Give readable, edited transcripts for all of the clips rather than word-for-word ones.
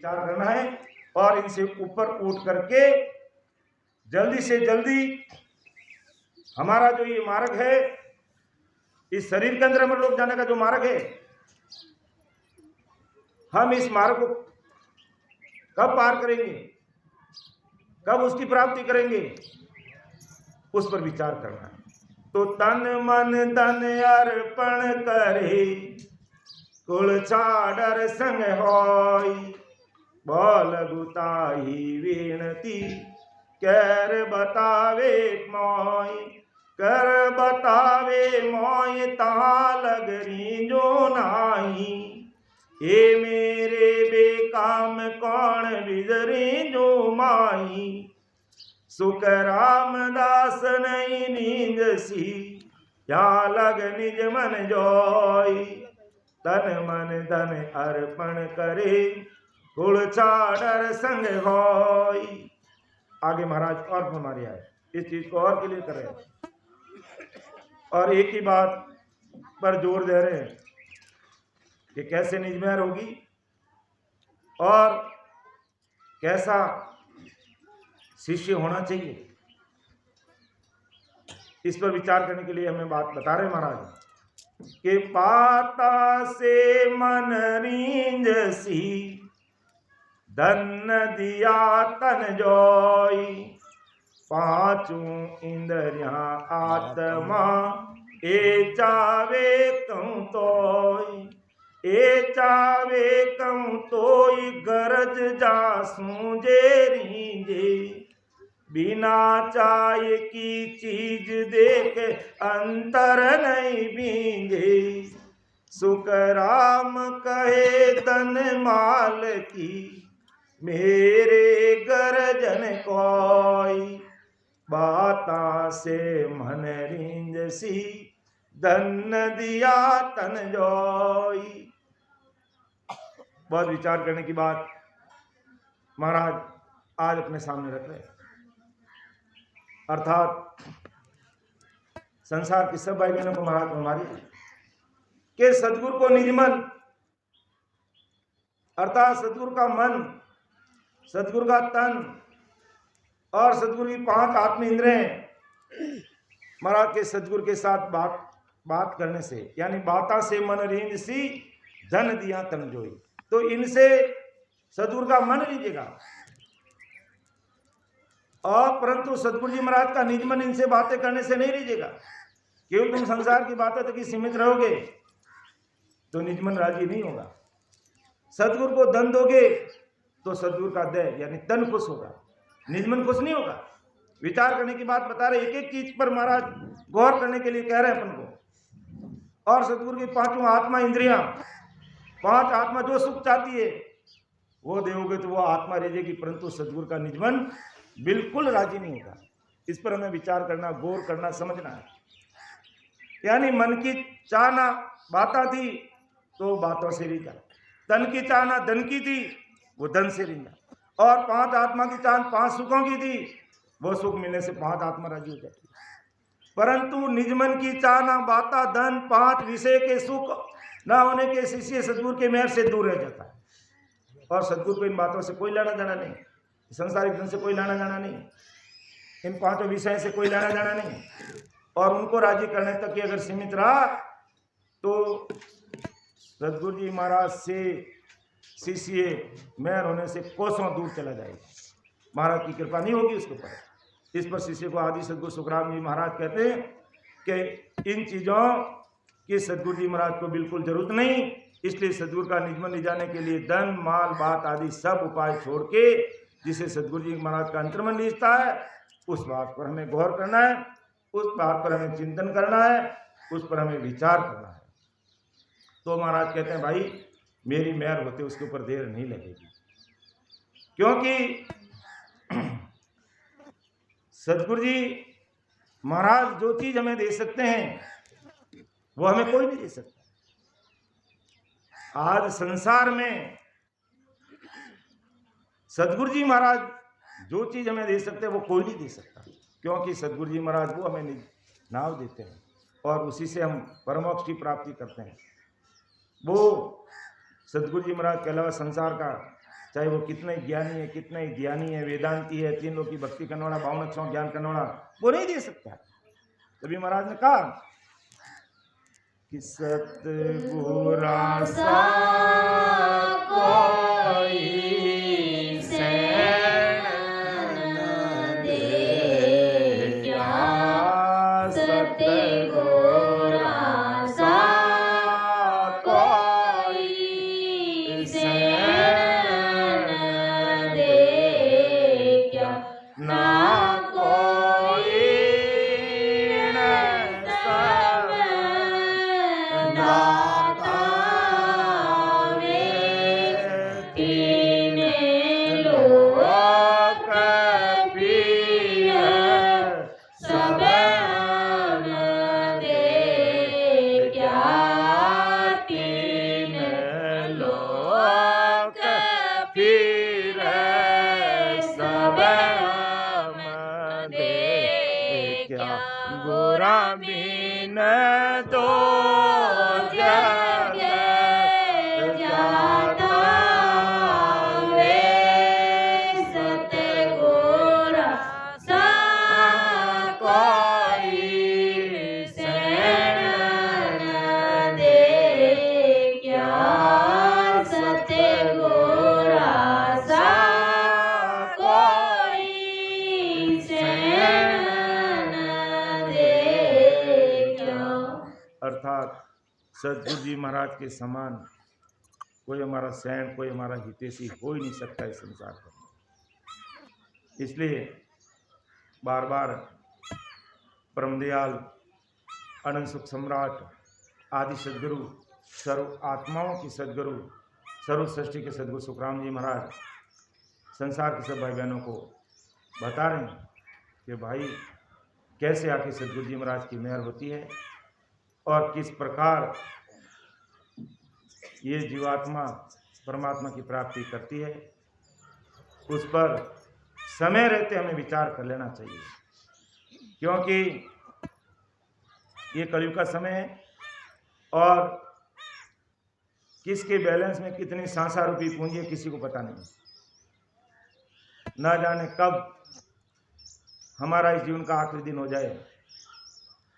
विचार करना है और इनसे ऊपर उठ करके जल्दी से जल्दी हमारा जो ये मार्ग है, इस शरीर के अंदर हमें लोग जाने का जो मार्ग है, हम इस मार्ग को कब पार करेंगे, कब उसकी प्राप्ति करेंगे, उस पर विचार करना है। तो तन मन धन अर्पण करे, कुल छाडर संग होई, बोल गुताही विनती कर बतावे मोई, कर बतावे मोई ता लगरी जो नाही, ए मेरे बेकाम कौन बिजरी जो माही, सुख रामदास नहीं नींद सी, या लग निज मन जोई, तन मन धन अर्पण करे, कुल छाडर संग होई। आगे महाराज और हमारे आए इस चीज को और क्लियर कर रहे हैं और एक ही बात पर जोर दे रहे हैं कि कैसे निजमेर होगी और कैसा शिष्य होना चाहिए। इस पर विचार करने के लिए हमें बात बता रहे महाराज कि पाता से मन रींज सी, धन दिया तन जोई, पांचों इंद्रियां आत्मा ए चावे कहूं तोई, ए चावे कहूं तोई, गरज जासूं जे रींजे, बिना चाय की चीज देख अंतर नहीं बींजे, सुख राम कहे तन माल की, मेरे गरजन कोई, बाता से मन रींज सी, धन दिया तन जोई। बहुत विचार करने की बात महाराज आज अपने सामने रख रहे, अर्थात संसार की सब भाई बहनों को महाराज हमारी के सदगुरु को निज मन, अर्थात सदगुरु का मन, सदगुरु का तन और सदगुरु की 5 आत्म इंद्रियां महाराज के सदगुरु के साथ बात करने से, यानी बाता से मन रींज सी, धन दिया तन जोई, तो इनसे सदगुरु का मन लीजिएगा और परंतु सदगुरु जी महाराज का निज मन इनसे बातें करने से नहीं लीजिएगा। केवल तुम संसार की बातों तक ही सीमित रहोगे तो निज मन राजी नहीं होगा। सदगुरु को धन दोगे तो सदगुरु का दय यानी तन खुश होगा, निज मन खुश नहीं होगा। विचार करने की बात बता रहे, एक एक चीज पर महाराज गौर करने के लिए कह रहे हैं अपन को। और सदगुरु की 5 आत्मा इंद्रियां, 5 आत्मा जो सुख चाहती है वो दोगे तो वो आत्मा रह जाएगी, परंतु सदगुरु का निज मन बिल्कुल राजी नहीं होगा। इस पर हमें विचार करना, गौर करना, समझना है। यानी मन की चाहना बाता थी तो बातों से रिझा, तन की चाहना धन की थी वो धन से रिझा, और 5 आत्मा की चाहना 5 सुखों की थी, वो सुख मिलने से 5 आत्मा राजी हो जाती है। परंतु निज मन की चाहना बाता धन 5 विषय के सुख न होने के शिष्य सदगुरु के मेहर से दूर रह जाता है। और सदगुरु को इन बातों से कोई लेना देना नहीं, संसारिक धन से कोई लेना देना नहीं, इन 5 विषय से कोई लेना देना नहीं। और उनको राजी करने तक ही अगर सीमित रहा तो सदगुरु जी महाराज से शिष्य मेहर होने से कोसों दूर चला जाएगा, महाराज की कृपा नहीं होगी उसके ऊपर। इस पर शिष्य को आदि सदगुरु सुखराम जी महाराज कहते हैं कि इन चीज़ों की सदगुरु जी महाराज को बिल्कुल जरूरत नहीं, इसलिए सदगुरु का निज मन ले जाने के लिए धन माल बात आदि सब उपाय छोड़ के जिसे सदगुरु जी महाराज का अंतर्मन रीझता है उस बात पर हमें गौर करना है, उस बात पर हमें चिंतन करना है, उस पर हमें विचार करना है। तो महाराज कहते हैं भाई मेरी मेहर होते उसके ऊपर देर नहीं लगेगी, क्योंकि सदगुरु जी महाराज जो चीज हमें दे सकते हैं वो हमें कोई नहीं दे सकता। आज संसार में सदगुरु जी महाराज जो चीज हमें दे सकते हैं वो कोई नहीं दे सकता, क्योंकि सदगुरु जी महाराज वो हमें नाव देते हैं और उसी से हम परमोक्ष की प्राप्ति करते हैं। वो सदगुरु जी महाराज के अलावा संसार का चाहे वो कितना ही ज्ञानी है, कितना ही ज्ञानी है, वेदांती है, 3 लोग की भक्ति करने वाला, 52 अक्षरों ज्ञान करने वाला, वो नहीं दे सकता। तभी महाराज ने कहा कि सतगुरा सा कोई शरण न दे क्या, सतगुरा सा कोई शरण न दे क्या, ना गोरा बिन दो जग जाता वे, सतगुरा सा कोई शरण न दे क्या, सतगुरा सा कोई शरण। अर्थात सदगुरु जी महाराज के समान कोई हमारा सैन, कोई हमारा हितैषी हो ही नहीं सकता इस संसार पर। इसलिए बार बार परमदयाल अनंत सुख सम्राट आदि सदगुरु, सर्व आत्माओं की सदगुरु, सर्व सृष्टि के सदगुरु सुखराम जी महाराज संसार के सब भाई बहनों को बता रहे हैं कि भाई कैसे आके सदगुरु जी महाराज की मेहर होती है और किस प्रकार ये जीवात्मा परमात्मा की प्राप्ति करती है। उस पर समय रहते हमें विचार कर लेना चाहिए, क्योंकि ये कलयुग का समय है और किसके बैलेंस में कितनी सांसा रूपी पूंजी है किसी को पता नहीं। ना जाने कब हमारा इस जीवन का आखिरी दिन हो जाए,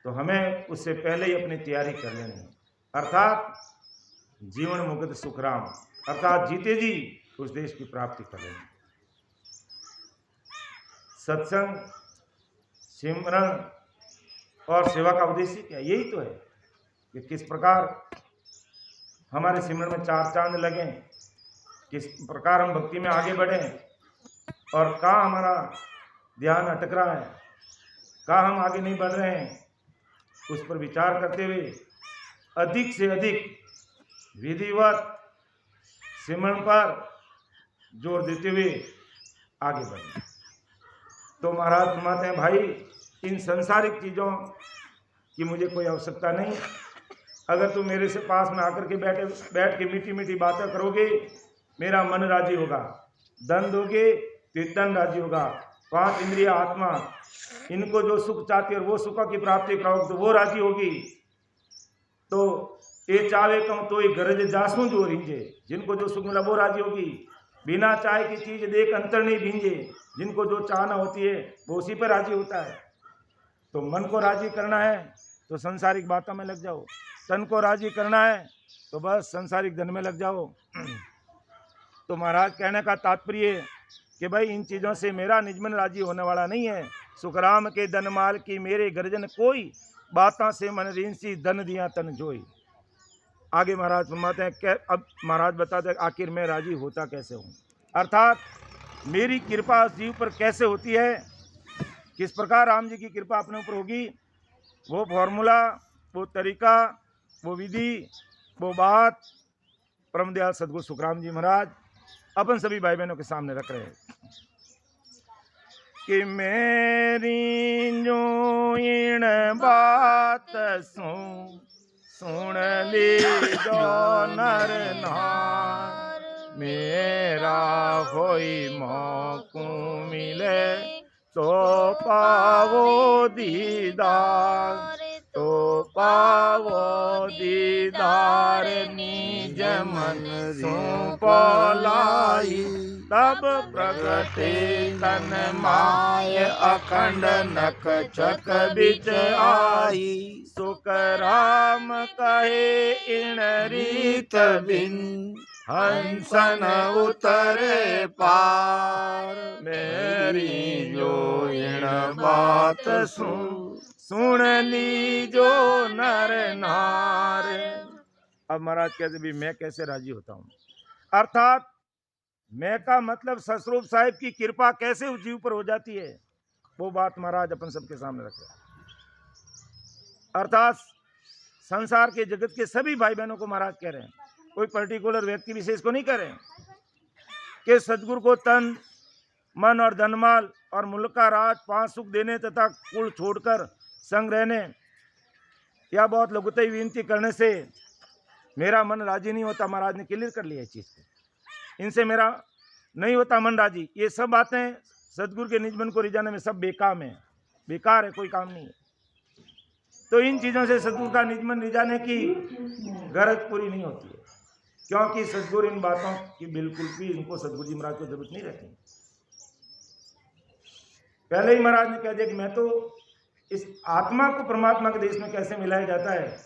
तो हमें उससे पहले ही अपनी तैयारी कर लेनी है। अर्थात जीवन मुक्त सुखराम, अर्थात जीते जी उस देश की प्राप्ति कर लेनी। सत्संग, सिमरन और सेवा का उद्देश्य क्या? यही तो है कि किस प्रकार हमारे सिमरन में 4 चांद लगें, किस प्रकार हम भक्ति में आगे बढ़ें और कहाँ हमारा ध्यान अटक रहा है, कहाँ हम आगे नहीं बढ़ रहे हैं, उस पर विचार करते हुए अधिक से अधिक विधिवत सिमरन पर जोर देते हुए आगे बढ़े। तो महाराज फरमाते हैं, भाई इन सांसारिक चीज़ों की मुझे कोई आवश्यकता नहीं। अगर तुम मेरे से पास में आकर के बैठ के मीठी मीठी बातें करोगे, मेरा मन राजी होगा। धन दोगे तो तन राजी होगा। 5 इंद्रिय आत्मा, इनको जो सुख चाहती है और वो सुख की प्राप्ति कराओगे तो वो राजी होगी। तो ये चाहे कहूँ तो ये गरज जासूं जो रिंजे, जिनको जो सुख मिला वो राजी होगी। बिना चाय की चीज देख अंतर नहीं भींजे, जिनको जो चाहना होती है वो उसी पर राजी होता है। तो मन को राजी करना है तो संसारिक बातों में लग जाओ, तन को राजी करना है तो बस संसारिक धन में लग जाओ। तो महाराज कहने का तात्पर्य कि भाई इन चीज़ों से मेरा निजमन राजी होने वाला नहीं है। सुखराम के धन माल की मेरे गर्जन कोई, बातों से मन रींसी धन दिया तन जोई। आगे महाराज फरमाते हैं, अब महाराज बताते हैं आखिर मैं राजी होता कैसे हूँ, अर्थात मेरी कृपा जीव पर कैसे होती है, किस प्रकार राम जी की कृपा अपने ऊपर होगी। वो फॉर्मूला, वो तरीका, वो विधि, वो बात परमदयाल सदगुरु सुखराम जी महाराज अपन सभी भाई बहनों के सामने रख रहे हैं कि मेरी जो इन बात सुन ली जो नर नार, मेरा कोई मौको मिले तो पावो दीदार। तो पावो दीदार निज मन सुपलाई। तब प्रगटे तन माय अखंड नख चक बिच आई। सुख राम कहे इन रीत बिन हंसन उतरे पार। मेरी जो इन बात सुन लीजो नर नार। अब महाराज कहते भी मैं कैसे राजी होता हूं, अर्थात मैं का मतलब ससरूप साहिब की कृपा कैसे उस जीव पर हो जाती है, वो बात महाराज अपन सबके सामने रख रहे हैं। अर्थात संसार के जगत के सभी भाई बहनों को महाराज कह रहे हैं, कोई पर्टिकुलर व्यक्ति विशेष को नहीं कह रहे हैं कि सदगुरु को तन मन और धनमाल और मुल्क का राज पांच सुख देने तथा कुल छोड़कर संग रहने या बहुत लघुताई विनती करने से मेरा मन राजी नहीं होता। महाराज ने क्लियर कर लिया इस चीज को, इनसे मेरा नहीं होता मन राजी। ये सब बातें सदगुरु के निज मन को रिझाने में सब बेकार है, बेकार है, कोई काम नहीं है। तो इन चीजों से सदगुरु का निज मन रिझाने की गरज पूरी नहीं होती है, क्योंकि सदगुरु इन बातों की बिल्कुल भी इनको सदगुरु जी महाराज को जरूरत नहीं रहती। पहले ही महाराज ने कह दिया कि मैं तो इस आत्मा को परमात्मा के देश में कैसे मिलाया जाता है।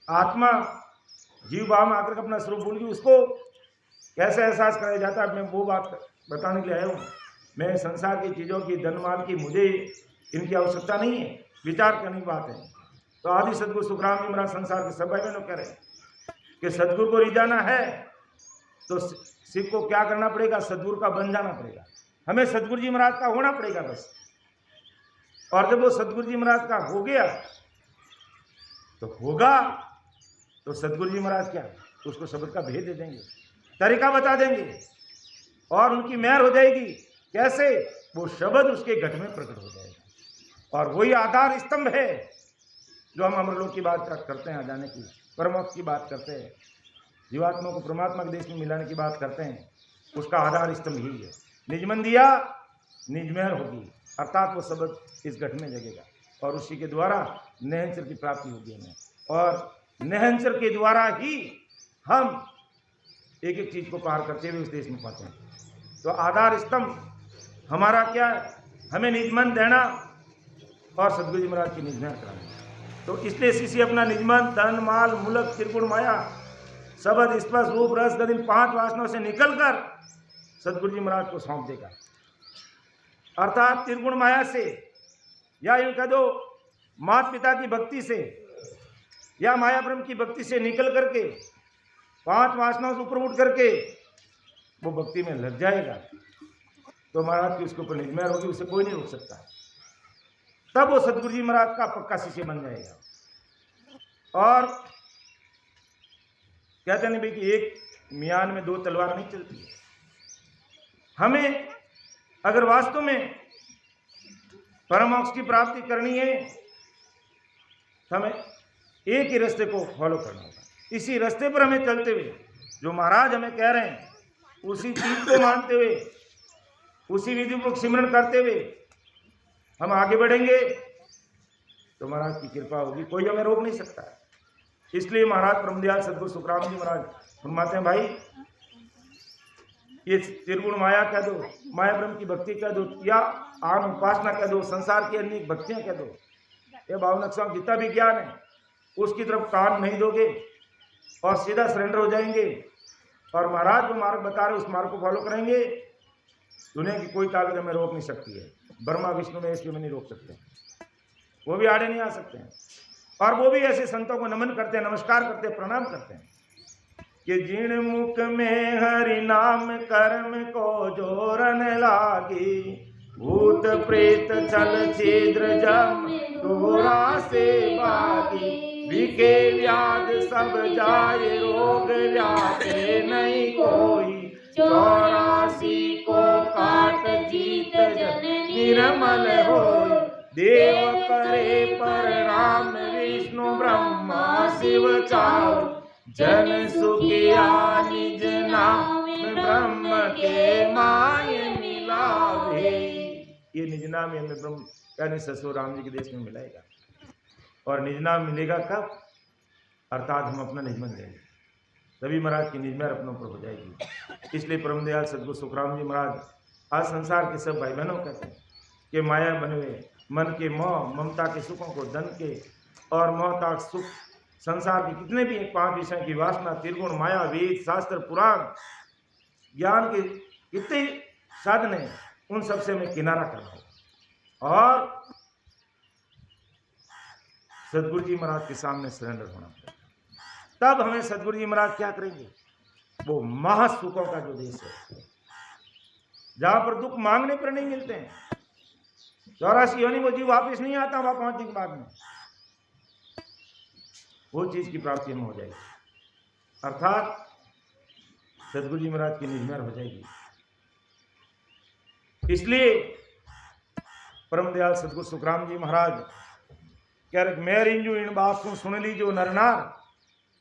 आत्मा जीव भाव में आकर अपना स्वरूप भूल गई, उसको कैसे एहसास कराया जाता है, मैं वो बात बताने के लिए आया हूँ। मैं संसार की चीज़ों की, धन माल की, मुझे इनकी आवश्यकता नहीं है, विचार करने की बात है। तो आदि सदगुरु सुखराम जी महाराज संसार के सब भाई बहनों कह रहे हैं कि सदगुरु को रिझाना है तो शिव को क्या करना पड़ेगा, सदगुरु का बन जाना पड़ेगा। हमें सदगुरु जी महाराज का होना पड़ेगा बस। और जब वो सदगुरु जी महाराज का हो गया तो होगा तो सदगुरु जी महाराज क्या उसको शब्द का भेद दे देंगे, तरीका बता देंगे और उनकी मेहर हो जाएगी। कैसे? वो शब्द उसके घट में प्रकट हो जाएगा। और वही आधार स्तंभ है जो हम अमरलोक की बात करते हैं, जाने की परमोक्ष की बात करते हैं, जीवात्मा को परमात्मा के देश में मिलाने की बात करते हैं। उसका आधार स्तंभ ही है। निजमन दिया निजमेहर होगी, अर्थात वो शब्द इस घट में जगेगा और उसी के द्वारा नहंचर की प्राप्ति होगी हमें। और नहंचर के द्वारा ही हम एक एक चीज को पार करते हुए उस देश में पहुंचे। तो आधार स्तंभ हमारा क्या है? हमें निजमन देना और सदगुरु जी महाराज की निजमेहर कराना। तो इसलिए शिष्य अपना निजमन, धन माल, मुलक, त्रिगुण माया, शब्द, स्पर्श, रूप, रस, गंध, इन 5 वासनाओं से निकलकर सदगुरु जी महाराज को सौंप देगा। अर्थात त्रिगुण माया से या यूं कह दो माता पिता की भक्ति से या माया ब्रह्म की भक्ति से निकल करके 5 वासनाओं से ऊपर उठ करके वो भक्ति में लग जाएगा तो महाराज की उसके ऊपर निजमेहर होगी, उसे कोई नहीं रोक सकता। तब वो सदगुरु जी महाराज का पक्का शिष्य बन जाएगा। और कहते नहीं भाई कि एक मियान में 2 तलवार नहीं चलती है। हमें अगर वास्तव में परमोक्ष की प्राप्ति करनी है तो हमें एक ही रास्ते को फॉलो करना होगा। इसी रास्ते पर हमें चलते हुए जो महाराज हमें कह रहे हैं उसी चीज को मानते हुए, उसी विधि को सिमरण करते हुए हम आगे बढ़ेंगे तो महाराज की कृपा होगी, कोई हमें रोक नहीं सकता। इसलिए महाराज ब्रह्मदयाल सदगुरु सुखराम जी महाराज फरमाते हैं, भाई ये त्रिगुण माया कह दो, माया ब्रह्म की भक्ति कह दो या आम उपासना कह दो, संसार की अन्य भक्तियां कह दो, ये भावनक्षा जितना भी ज्ञान है उसकी तरफ कान नहीं दोगे और सीधा सरेंडर हो जाएंगे और महाराज जो मार्ग बता रहे उस मार्ग को फॉलो करेंगे, दुनिया की कोई ताकत हमें रोक नहीं सकती है। ब्रह्मा विष्णु में इसको नहीं रोक सकते, वो भी आड़े नहीं आ सकते हैं। और वो भी ऐसे संतों को नमन करते हैं, नमस्कार करते हैं, प्रणाम करते हैं कि जिन मुख में हरि नाम कर्म को जोरन लागी, भूत प्रेत छल छिद्र जम दूरा से भागी, विके व्याध सब जाए रोग व्यापे नहीं कोई, 84 को काट जीत जन निर्मल होई, देव करे परनाम विष्णु ब्रह्मा शिव चाओ, जन सुखिया निज नाम ब्रह्म के माय मिलावे। ये निज नाम हमें ब्रह्म यानी ससुर राम जी के देश में मिलाएगा। और निज नाम मिलेगा कब? अर्थात हम अपना निज मन लेंगे, तभी महाराज की निज मेहर अपनों पर हो जाएगी। इसलिए परम दयाल सदगुरु सुखराम जी महाराज आज संसार के सब भाई बहनों कहते हैं कि माया बनवे मन के मोह, ममता के सुखों को धन के और मोहताज सुख, संसार के कितने भी 5 विषयों की वासना, त्रिगुण, माया, वेद, शास्त्र, पुराण, ज्ञान के कितने साधन हैं, उन सब से हमें किनारा करना होगा और सदगुरु जी महाराज के सामने सरेंडर होना पड़ेगा। तब हमें सदगुरु जी महाराज क्या करेंगे? वो महासुखों का जो देश है, जहां पर दुख मांगने पर नहीं मिलते हैं, 84 योनि वो जीव वापिस नहीं आता वहां पहुंचने के बाद में, वो चीज की प्राप्ति हमें हो जाएगी, अर्थात सदगुरु जी महाराज की निज मेहर हो जाएगी। इसलिए परम दयाल सदगुरु सुखराम जी महाराज कह रहे मैं रिंजू इन बात सुन लीजो नरनार,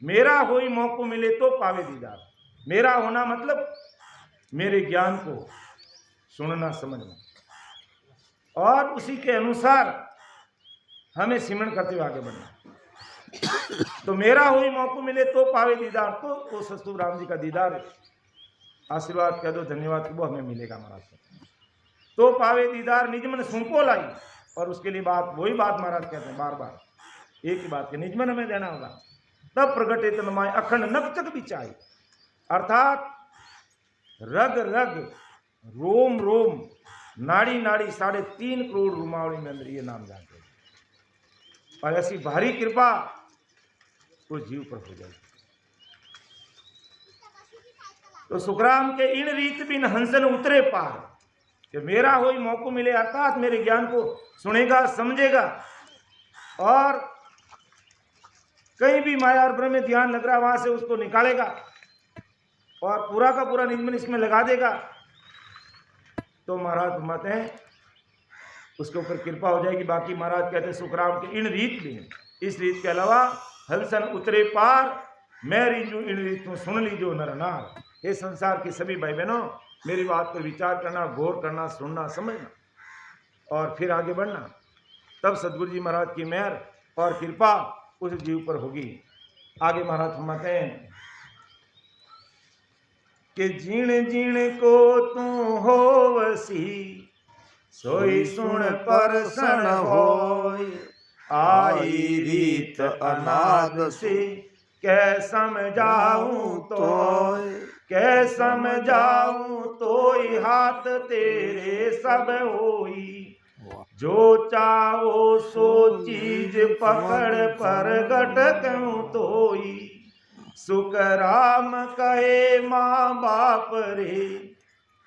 मेरा होई मौको मिले तो पावे दीदार। मेरा होना मतलब मेरे ज्ञान को सुनना समझना और उसी के अनुसार हमें सिमरण करते हुए आगे बढ़ना। तो मेरा होई मौको मिले तो पावे दीदार, तो वो सस्तु राम जी का दीदार आशीर्वाद कह दो, धन्यवाद वो हमें मिलेगा महाराज। तो पावे दीदार निजमन सुनको लाई, और उसके लिए बात वही बात महाराज कहते हैं बार बार एक ही बात के निजमन हमें देना होगा। तब प्रगटे तन्माय अखंड नकचक बिचाई, अर्थात रग रग रोम रोम नाड़ी नाड़ी 3.5 करोड़ रुमावली में अंदर ये नाम जानते हैं, और ऐसी भारी कृपा उस जीव पर हो जाएगी। तो सुखराम के इन रीत बिन हंसन उतरे पार, कि मेरा होई मौको मिले, अर्थात मेरे ज्ञान को सुनेगा समझेगा और कहीं भी माया और ब्रह्म में ध्यान लग रहा है वहां से उसको निकालेगा और पूरा का पूरा निजमन इसमें लगा देगा, तो महाराज फरमाते हैं उसके ऊपर कृपा हो जाएगी। बाकी महाराज कहते हैं सुखराम के इन रीत भी, इस रीत के अलावा हंसन उतरे पार, मैं रिंजू इन रीत को सुन लीजो नर नार। ये संसार के सभी भाई बहनों मेरी बात पर विचार करना, गौर करना, सुनना, समझना और फिर आगे बढ़ना, तब सदगुरु जी महाराज की मेहर और कृपा उस जीव पर होगी। आगे महाराज फरमाते हैं कि जीण जीण को तू होवसी, सोई सुन परसन होय, आई रीत अनाद से कै समझाऊं तोय, कै समझाऊं तोय हाथ तेरे सब होई, जो चाहो सो चीज पकड़ प्रगट कहूं तोई, सुख राम कहे माँ बाप रे,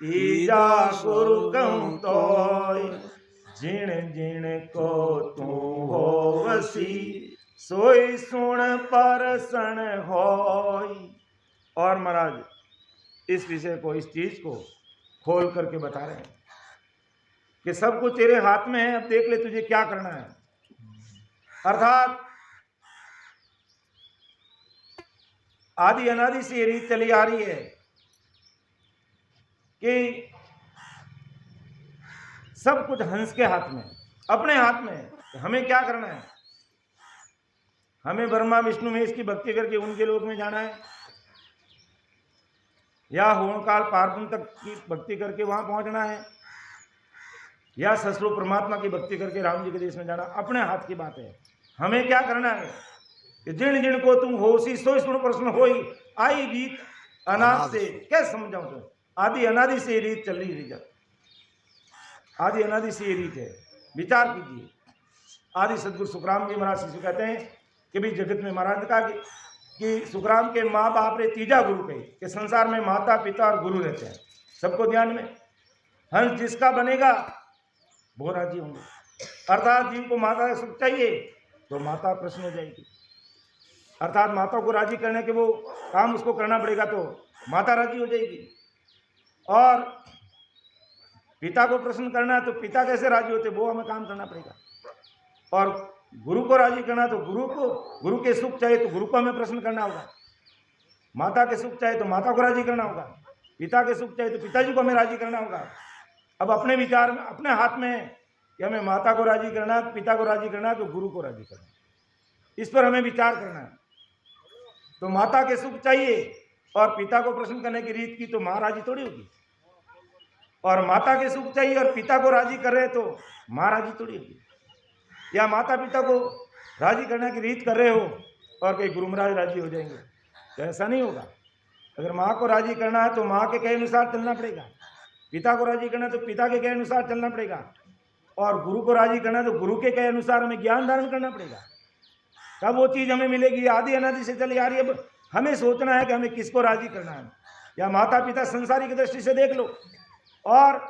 तीजा गुरु कहूं तोय, जिण जिण को तू होवसी, सोई सुन परसन होय। और महाराज इस विषय को, इस चीज को खोल करके बता रहे हैं कि सब कुछ तेरे हाथ में है, अब देख ले तुझे क्या करना है। अर्थात आदि अनादि से ये रीत चली आ रही है कि सब कुछ हंस के हाथ में, अपने हाथ में है। हमें क्या करना है? हमें ब्रह्मा विष्णु महेश की भक्ति करके उनके लोक में जाना है, या होमकाल पार्वण तक की भक्ति करके वहां पहुंचना है, या ससुर परमात्मा की भक्ति करके राम जी के देश में जाना। अपने हाथ की बात है। हमें क्या करना है कि जिन जिन को तुम होसी सोई सुन प्रश्न होई, आई रीत अनाद से क्या समझाऊं तुम, आदि अनादि से ये रीत चल रही है, आदि अनादि से ये रीत है। विचार कीजिए। आदि सदगुरु सुखराम जी महाराज शिष्य कहते हैं कि भी जगत में महाराज ने कहा कि सुखराम के माँ बाप रे तीजा गुरु कहे, कि संसार में माता पिता और गुरु रहते हैं, सबको ध्यान में। हंस जिसका बनेगा वो राजी होंगे। अर्थात जीव को माता का सुख चाहिए तो माता प्रसन्न हो जाएगी, अर्थात माता को राजी करने के वो काम उसको करना पड़ेगा तो माता राजी हो जाएगी। और पिता को प्रसन्न करना है तो पिता कैसे राजी होते, वो हमें काम करना पड़ेगा। और गुरु को राजी करना तो गुरु के सुख चाहिए तो गुरु को हमें प्रसन्न करना होगा। माता के सुख चाहिए तो माता को राजी करना होगा, पिता के सुख चाहिए तो पिताजी को हमें राजी करना होगा। अब अपने विचार में अपने हाथ में है कि हमें माता को राजी करना, पिता को राजी करना, तो गुरु को राजी करना। इस पर हमें विचार करना है। तो माता के सुख चाहिए और पिता को प्रसन्न करने की रीत की तो माँ राजी थोड़ी होगी, और माता के सुख चाहिए और पिता को राजी कर रहे तो माँ राजी थोड़ी होगी। या माता पिता को राजी करने की रीत कर रहे हो और कहीं गुरु महाराज राजी हो जाएंगे, तो ऐसा नहीं होगा। अगर माँ को राजी करना है तो माँ के कहे अनुसार चलना पड़ेगा, पिता को राजी करना है तो पिता के कहे अनुसार चलना पड़ेगा, और गुरु को राजी करना है तो गुरु के कहे अनुसार हमें ज्ञान धारण करना पड़ेगा। तब वो चीज़ हमें मिलेगी। आदि अनादि से चली आ रही है। अब हमें सोचना है कि हमें किसको राजी करना है। या माता पिता संसारी की दृष्टि से देख लो और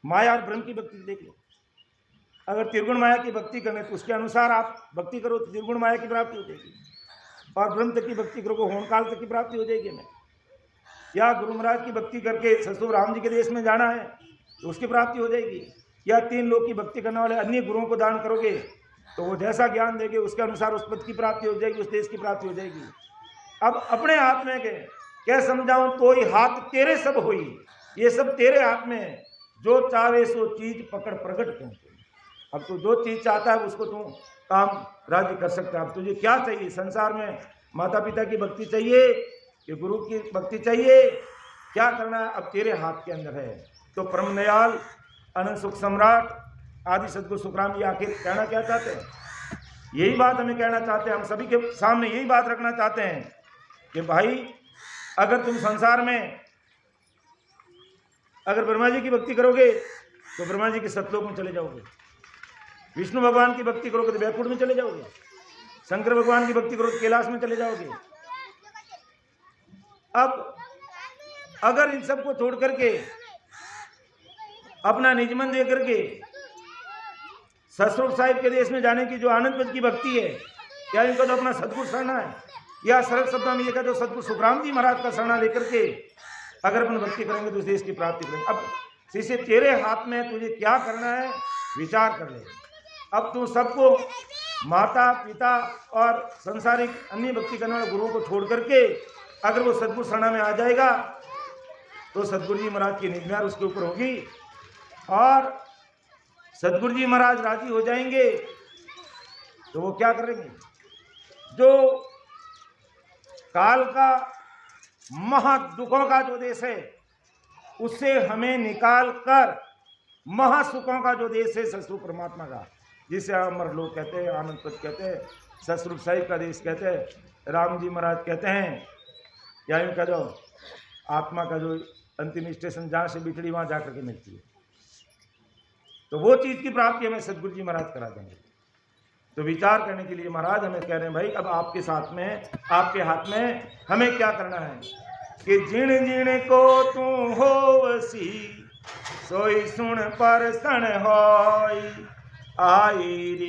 माया और ब्रह्म की भक्ति देख लो। अगर त्रिगुण माया की भक्ति करने तो उसके अनुसार आप भक्ति करो तो त्रिगुण माया की प्राप्ति हो जाएगी, और ब्रह्म तक की भक्ति करो तो होमकाल तक की प्राप्ति हो जाएगी हमें। या गुरु महाराज की भक्ति करके ससुर राम जी के देश में जाना है तो उसकी प्राप्ति हो जाएगी। या 3 लोग की भक्ति करने वाले अन्य गुरुओं को दान करोगे तो वो जैसा ज्ञान देंगे उसके अनुसार उस पद की प्राप्ति हो जाएगी, उस देश की प्राप्ति हो जाएगी। अब अपने हाथ में क्या समझाऊं, तो ही हाथ तेरे सब होई, ये सब तेरे हाथ में है। जो चाहे सो चीज पकड़ प्रकट तुम। अब तू जो चीज चाहता है उसको तू काम राजी कर सकता है। अब तुझे क्या चाहिए संसार में? माता पिता की भक्ति चाहिए कि गुरु की भक्ति चाहिए? क्या करना है अब तेरे हाथ के अंदर है। तो परम दयाल अनंत सुख सम्राट आदि सदगुरु सुखराम जी आखिर कहना क्या चाहते हैं? यही बात हमें कहना चाहते हैं। हम सभी के सामने यही बात रखना चाहते हैं कि भाई अगर तुम संसार में अगर ब्रह्मा जी की भक्ति करोगे तो ब्रह्मा जी के सतलोक में चले जाओगे, विष्णु भगवान की भक्ति करोगे तो बैकुंठ में चले जाओगे, शंकर भगवान की भक्ति करोगे तो कैलाश में चले जाओगे। अब अगर इन सबको छोड़ करके अपना निज मन दे करके ससुर साहिब के देश में जाने की जो आनंद पद की भक्ति है, क्या इनका तो अपना सदगुरु शरणा है, या सरल शब्दों में ये कहते हो सदगुरु सुखराम जी महाराज का शरणा लेकर के अगर अपन भक्ति करेंगे तो उस देश की प्राप्ति करेंगे। अब शिष्य तेरे हाथ में, तुझे क्या करना है विचार कर ले। अब तू सबको माता पिता और संसारिक अन्य भक्ति करने वाले गुरुओं को छोड़ करके अगर वो सदगुरु शरणा में आ जाएगा तो सदगुरु जी महाराज की निगाह उसके ऊपर होगी, और सदगुरु जी महाराज राजी हो जाएंगे तो वो क्या करेंगे? जो काल का महादुखों का जो देश है उससे हमें निकाल कर महासुखों का जो देश है ससुर परमात्मा का, जिसे अमर लोग कहते हैं, आनंद पद कहते हैं, ससुर साहिब का देश कहते हैं, राम जी महाराज कहते हैं, या यूँ कह दो आत्मा का जो अंतिम स्टेशन जहाँ से बिछड़ी वहाँ जाकर के मिलती है। तो वो चीज़ की प्राप्ति हमें सदगुरु जी महाराज करा देंगे। तो विचार करने के लिए महाराज हमें कह रहे हैं भाई अब आपके साथ में, आपके हाथ में हमें क्या करना है कि जिण जिण को तू होवसी सोई सुन पर सन होई आई।